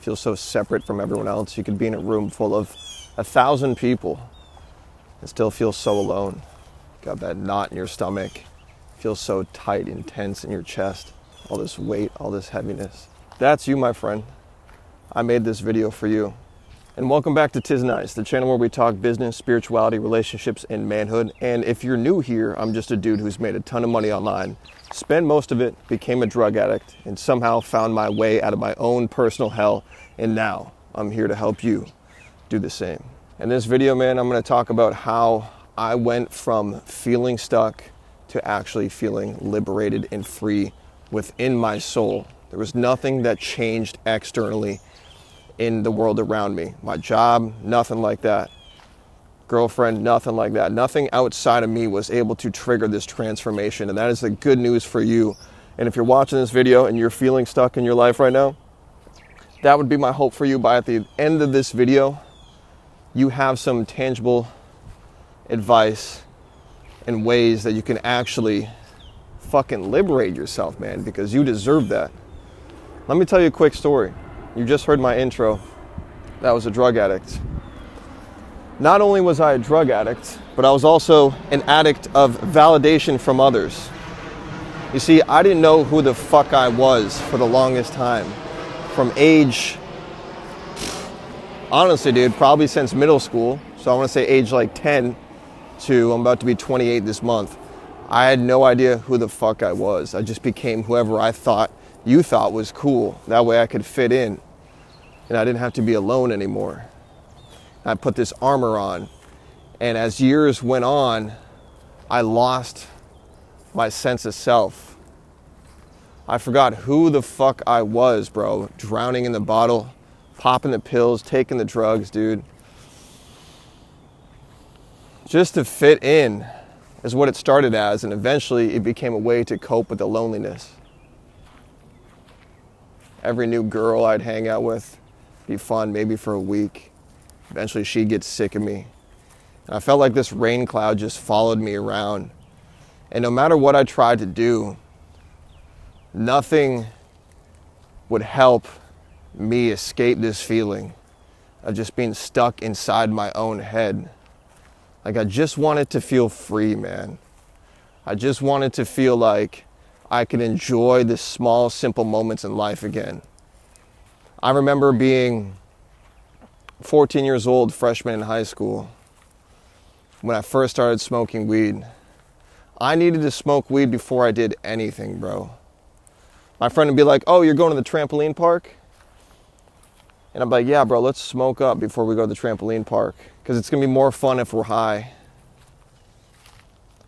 Feel so separate from everyone else. You could be in a room full of 1,000 people and still feel so alone. Got that knot in your stomach. Feel so tight and tense in your chest. All this weight, all this heaviness. That's you, my friend. I made this video for you. And welcome back to Tis Nice, the channel where we talk business, spirituality, relationships, and manhood. And if you're new here, I'm just a dude who's made a ton of money online, spent most of it, became a drug addict, and somehow found my way out of my own personal hell. And now I'm here to help you do the same. In this video, man, I'm going to talk about how I went from feeling stuck to actually feeling liberated and free within my soul. There was nothing that changed externally in the world around me. My job, nothing like that. Girlfriend, nothing like that. Nothing outside of me was able to trigger this transformation, and that is the good news for you. And if you're watching this video and you're feeling stuck in your life right now, that would be my hope for you. By at the end of this video, you have some tangible advice and ways that you can actually fucking liberate yourself, man, because you deserve that. Let me tell you a quick story. You just heard my intro. That was a drug addict. Not only was I a drug addict, but I was also an addict of validation from others. You see, I didn't know who the fuck I was for the longest time. From age, honestly, dude, probably since middle school. So I want to say age like 10 to I'm about to be 28 this month. I had no idea who the fuck I was. I just became whoever I thought you thought was cool. That way I could fit in and I didn't have to be alone anymore. I put this armor on, and as years went on, I lost my sense of self. I forgot who the fuck I was, bro. Drowning in the bottle, popping the pills, taking the drugs, dude. Just to fit in is what it started as, and eventually it became a way to cope with the loneliness. Every new girl I'd hang out with, be fun maybe for a week. Eventually she'd get sick of me. And I felt like this rain cloud just followed me around. And no matter what I tried to do, nothing would help me escape this feeling of just being stuck inside my own head. Like I just wanted to feel free, man. I just wanted to feel like I could enjoy the small, simple moments in life again. I remember being 14 years old, freshman in high school, when I first started smoking weed. I needed to smoke weed before I did anything, bro. My friend would be like, "Oh, you're going to the trampoline park?" And I'm like, "Yeah, bro, let's smoke up before we go to the trampoline park, because it's going to be more fun if we're high."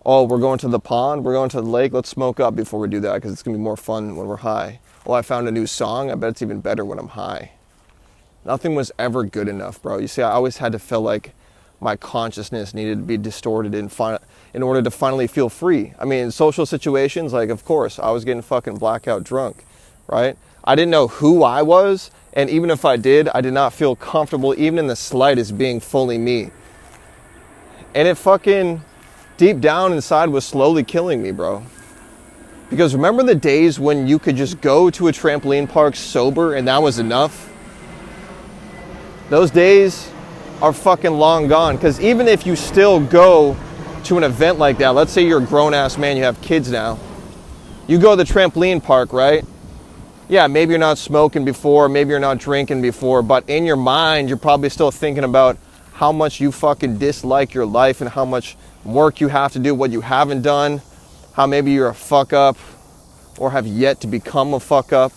"Oh, we're going to the pond, we're going to the lake, let's smoke up before we do that, because it's going to be more fun when we're high." "Oh, I found a new song, I bet it's even better when I'm high." Nothing was ever good enough, bro. You see, I always had to feel like my consciousness needed to be distorted in order to finally feel free. I mean, in social situations, like, of course, I was getting fucking blackout drunk, right? I didn't know who I was, and even if I did not feel comfortable, even in the slightest, being fully me. And it fucking, deep down inside, was slowly killing me, bro. Because remember the days when you could just go to a trampoline park sober and that was enough? Those days are fucking long gone. Because even if you still go to an event like that, let's say you're a grown-ass man, you have kids now, you go to the trampoline park, right? Yeah, maybe you're not smoking before, maybe you're not drinking before, but in your mind, you're probably still thinking about how much you fucking dislike your life and how much work you have to do, what you haven't done, how maybe you're a fuck up or have yet to become a fuck up.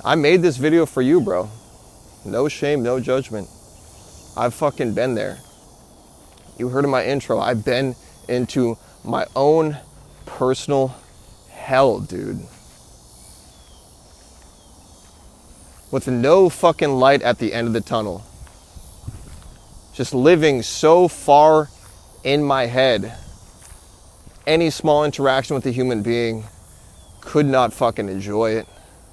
I made this video for you, bro. No shame, no judgment. I've fucking been there. You heard in my intro, I've been into my own personal hell, dude. With no fucking light at the end of the tunnel. Just living so far in my head. Any small interaction with a human being, could not fucking enjoy it.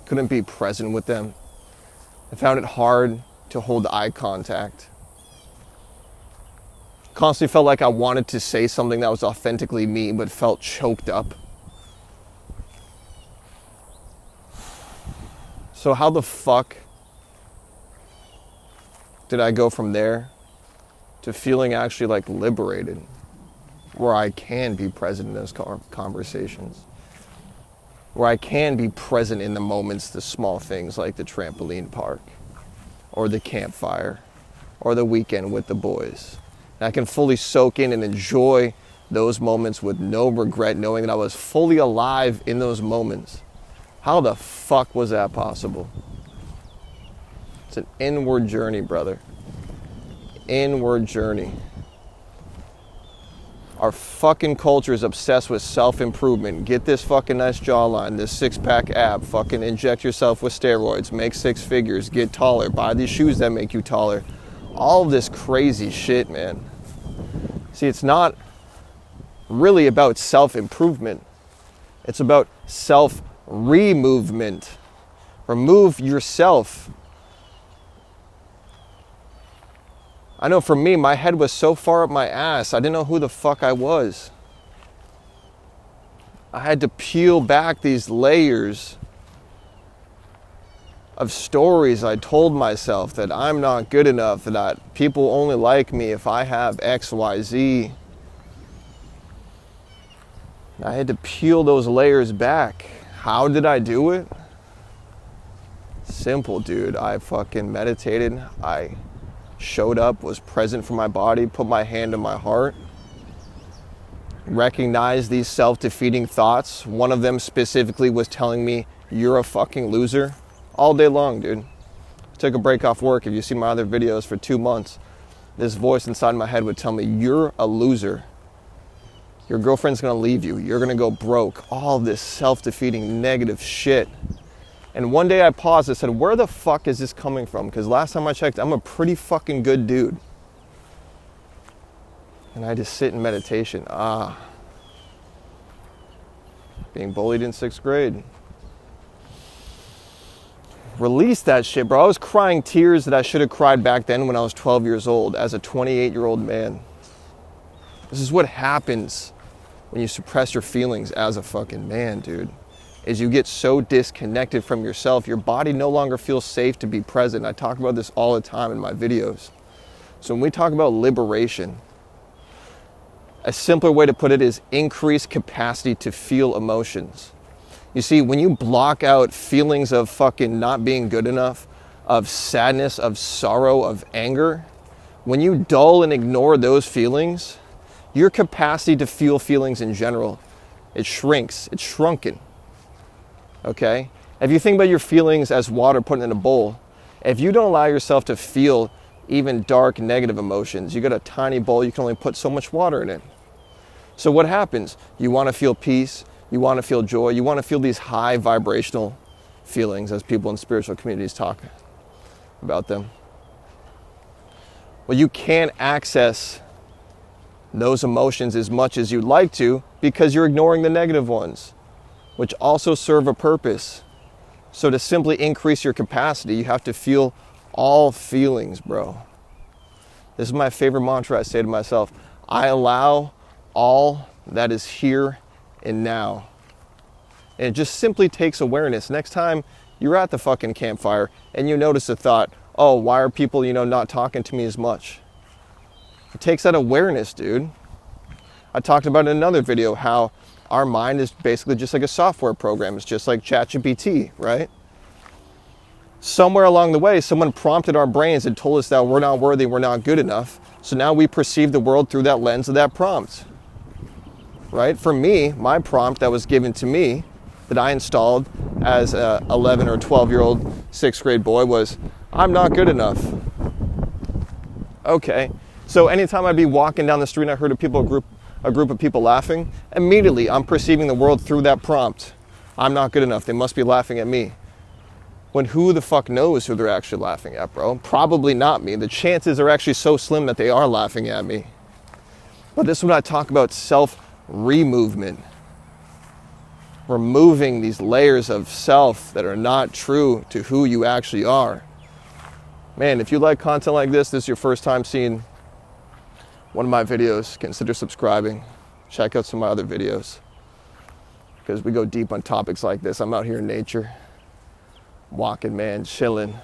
Couldn't be present with them. I found it hard to hold eye contact. Constantly felt like I wanted to say something that was authentically me, but felt choked up. So how the fuck did I go from there to feeling actually like liberated, where I can be present in those conversations, where I can be present in the moments, the small things like the trampoline park or the campfire or the weekend with the boys. And I can fully soak in and enjoy those moments with no regret, knowing that I was fully alive in those moments. How the fuck was that possible? It's an inward journey, brother. Inward journey. Our fucking culture is obsessed with self-improvement. Get this fucking nice jawline, this six-pack ab, fucking inject yourself with steroids, make 6 figures, get taller, buy these shoes that make you taller. All of this crazy shit, man. See, it's not really about self-improvement. It's about self-removement. Remove yourself. I know for me, my head was so far up my ass, I didn't know who the fuck I was. I had to peel back these layers of stories I told myself that I'm not good enough, that people only like me if I have X, Y, Z. I had to peel those layers back. How did I do it? Simple, dude. I fucking meditated. I showed up, was present for my body, put my hand on my heart, recognized these self-defeating thoughts. One of them specifically was telling me, you're a fucking loser. All day long, dude. I took a break off work. If you see my other videos for 2 months, this voice inside my head would tell me, you're a loser. Your girlfriend's gonna leave you. You're gonna go broke. All this self-defeating negative shit. And one day I paused and said, where the fuck is this coming from? Because last time I checked, I'm a pretty fucking good dude. And I just sit in meditation. Being bullied in 6th grade. Release that shit, bro. I was crying tears that I should have cried back then when I was 12 years old as a 28-year-old man. This is what happens when you suppress your feelings as a fucking man, dude. Is you get so disconnected from yourself, your body no longer feels safe to be present. I talk about this all the time in my videos. So when we talk about liberation, a simpler way to put it is increased capacity to feel emotions. You see, when you block out feelings of fucking not being good enough, of sadness, of sorrow, of anger, when you dull and ignore those feelings, your capacity to feel feelings in general, it shrinks, it's shrunken. Okay? If you think about your feelings as water put in a bowl, if you don't allow yourself to feel even dark, negative emotions, you got a tiny bowl, you can only put so much water in it. So what happens? You want to feel peace, you want to feel joy, you want to feel these high vibrational feelings, as people in spiritual communities talk about them. Well, you can't access those emotions as much as you'd like to because you're ignoring the negative ones, which also serve a purpose. So to simply increase your capacity, you have to feel all feelings, bro. This is my favorite mantra I say to myself. I allow all that is here and now. And it just simply takes awareness. Next time you're at the fucking campfire and you notice a thought, oh, why are people, not talking to me as much? It takes that awareness, dude. I talked about in another video how our mind is basically just like a software program. It's just like ChatGPT, right? Somewhere along the way, someone prompted our brains and told us that we're not worthy, we're not good enough. So now we perceive the world through that lens of that prompt, right? For me, my prompt that was given to me, that I installed as a 11 or 12-year-old 6th grade boy was, I'm not good enough. Okay, so anytime I'd be walking down the street and I heard a group of people laughing, immediately I'm perceiving the world through that prompt. I'm not good enough, they must be laughing at me. When who the fuck knows who they're actually laughing at, bro? Probably not me. The chances are actually so slim that they are laughing at me. But this is when I talk about self-removement. Removing these layers of self that are not true to who you actually are. Man, if you like content like this is your first time seeing one of my videos, consider subscribing. Check out some of my other videos, because we go deep on topics like this. I'm out here in nature. walking, man, chilling.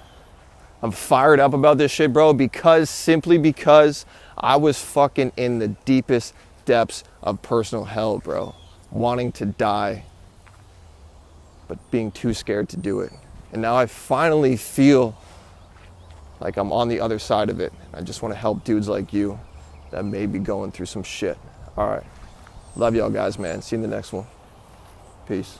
I'm fired up about this shit, bro, simply because I was fucking in the deepest depths of personal hell, bro. Wanting to die, but being too scared to do it. And now I finally feel like I'm on the other side of it. I just want to help dudes like you that may be going through some shit. All right. Love y'all guys, man. See you in the next one. Peace.